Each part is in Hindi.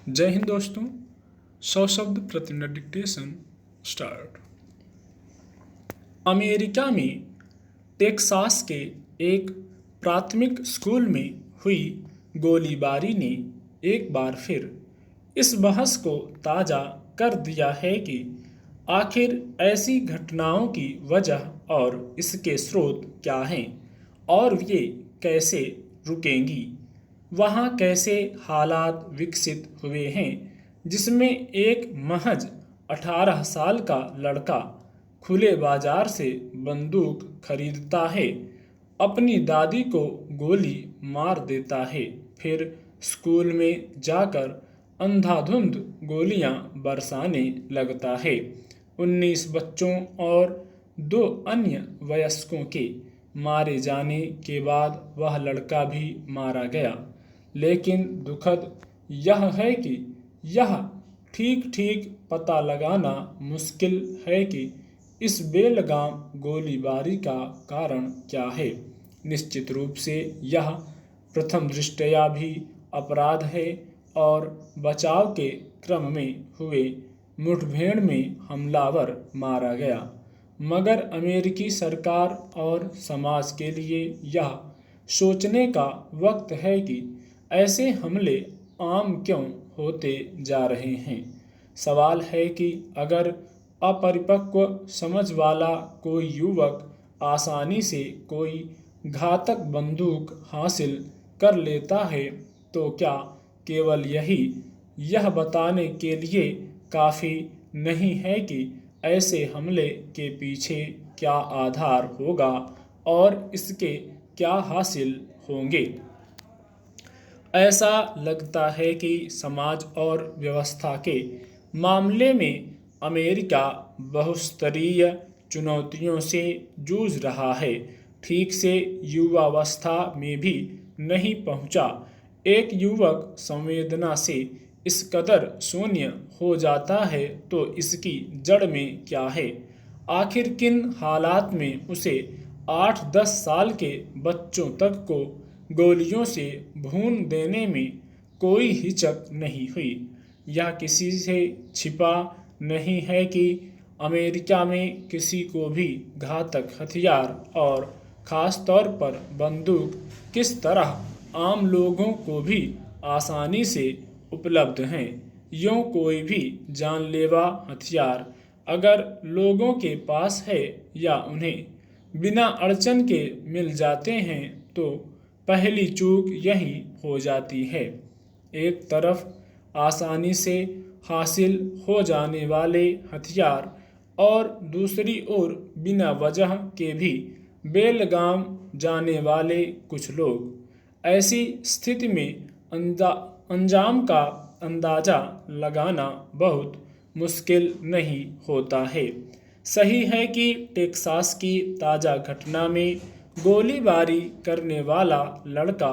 जय हिंद दोस्तों। 100 शब्द प्रति मिनट डिक्टेशन स्टार्ट। अमेरिका में टेक्सास के एक प्राथमिक स्कूल में हुई गोलीबारी ने एक बार फिर इस बहस को ताज़ा कर दिया है कि आखिर ऐसी घटनाओं की वजह और इसके स्रोत क्या हैं और ये कैसे रुकेंगी। वहाँ कैसे हालात विकसित हुए हैं जिसमें एक महज 18 साल का लड़का खुले बाजार से बंदूक खरीदता है, अपनी दादी को गोली मार देता है, फिर स्कूल में जाकर अंधाधुंध गोलियां बरसाने लगता है। 19 बच्चों और 2 अन्य वयस्कों के मारे जाने के बाद वह लड़का भी मारा गया। लेकिन दुखद यह है कि यह ठीक ठीक पता लगाना मुश्किल है कि इस बेलगाम गोलीबारी का कारण क्या है। निश्चित रूप से यह प्रथम दृष्टया भी अपराध है और बचाव के क्रम में हुए मुठभेड़ में हमलावर मारा गया, मगर अमेरिकी सरकार और समाज के लिए यह सोचने का वक्त है कि ऐसे हमले आम क्यों होते जा रहे हैं। सवाल है कि अगर अपरिपक्व समझ वाला कोई युवक आसानी से कोई घातक बंदूक हासिल कर लेता है तो क्या केवल यह बताने के लिए काफ़ी नहीं है कि ऐसे हमले के पीछे क्या आधार होगा और इसके क्या हासिल होंगे। ऐसा लगता है कि समाज और व्यवस्था के मामले में अमेरिका बहुस्तरीय चुनौतियों से जूझ रहा है, ठीक से युवावस्था में भी नहीं पहुंचा। एक युवक संवेदना से इस कदर शून्य हो जाता है तो इसकी जड़ में क्या है। आखिर किन हालात में उसे 8-10 साल के बच्चों तक को गोलियों से भून देने में कोई हिचक नहीं हुई। यह किसी से छिपा नहीं है कि अमेरिका में किसी को भी घातक हथियार और ख़ास तौर पर बंदूक किस तरह आम लोगों को भी आसानी से उपलब्ध हैं। यूँ कोई भी जानलेवा हथियार अगर लोगों के पास है या उन्हें बिना अड़चन के मिल जाते हैं तो पहली चूक यही हो जाती है। एक तरफ आसानी से हासिल हो जाने वाले हथियार और दूसरी ओर बिना वजह के भी बेलगाम जाने वाले कुछ लोग। ऐसी स्थिति में अंजाम का अंदाज़ा लगाना बहुत मुश्किल नहीं होता है। सही है कि टेक्सास की ताज़ा घटना में गोलीबारी करने वाला लड़का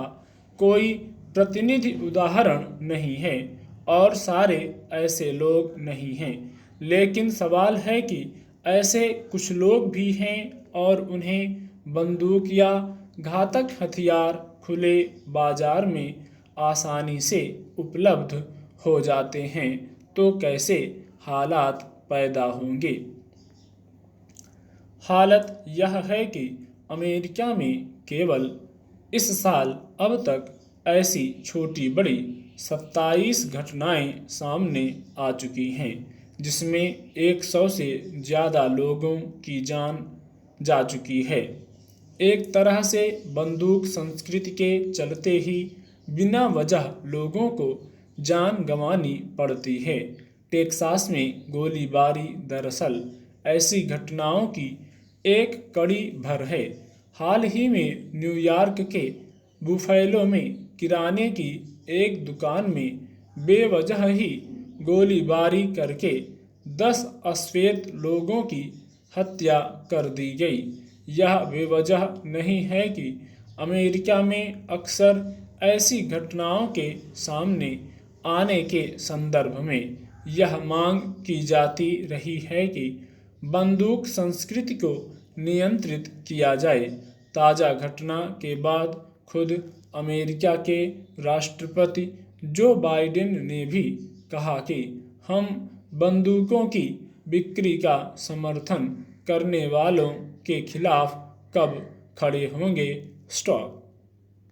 कोई प्रतिनिधि उदाहरण नहीं है और सारे ऐसे लोग नहीं हैं, लेकिन सवाल है कि ऐसे कुछ लोग भी हैं और उन्हें बंदूक या घातक हथियार खुले बाजार में आसानी से उपलब्ध हो जाते हैं तो कैसे हालात पैदा होंगे। हालत यह है कि अमेरिका में केवल इस साल अब तक ऐसी छोटी बड़ी 27 घटनाएं सामने आ चुकी हैं जिसमें 100 से ज़्यादा लोगों की जान जा चुकी है। एक तरह से बंदूक संस्कृति के चलते ही बिना वजह लोगों को जान गंवानी पड़ती है। टेक्सास में गोलीबारी दरअसल ऐसी घटनाओं की एक कड़ी भर है। हाल ही में न्यूयॉर्क के बुफेलो में किराने की एक दुकान में बेवजह ही गोलीबारी करके 10 अश्वेत लोगों की हत्या कर दी गई। यह बेवजह नहीं है कि अमेरिका में अक्सर ऐसी घटनाओं के सामने आने के संदर्भ में यह मांग की जाती रही है कि बंदूक संस्कृति को नियंत्रित किया जाए। ताज़ा घटना के बाद खुद अमेरिका के राष्ट्रपति जो बाइडेन ने भी कहा कि हम बंदूकों की बिक्री का समर्थन करने वालों के खिलाफ कब खड़े होंगे। स्टॉप।